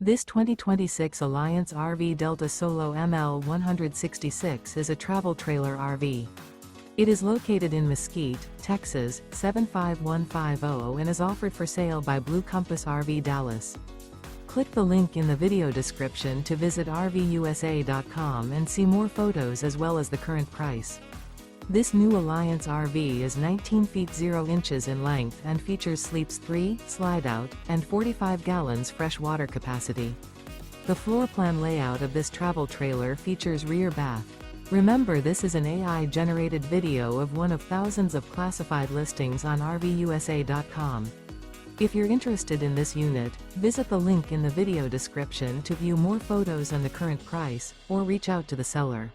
This 2026 Alliance RV Delta Solo ML 166 is a travel trailer RV. It is located in Mesquite, Texas, 75150 and is offered for sale by Blue Compass RV Dallas. Click the link in the video description to visit RVUSA.com and see more photos as well as the current price. This new Alliance RV is 19 feet 0 inches in length and features sleeps 3, Slideout, and 45 gallons fresh water capacity. The floor plan layout of this travel trailer features rear bath. Remember, this is an AI-generated video of one of thousands of classified listings on RVUSA.com. If you're interested in this unit, visit the link in the video description to view more photos and the current price, or reach out to the seller.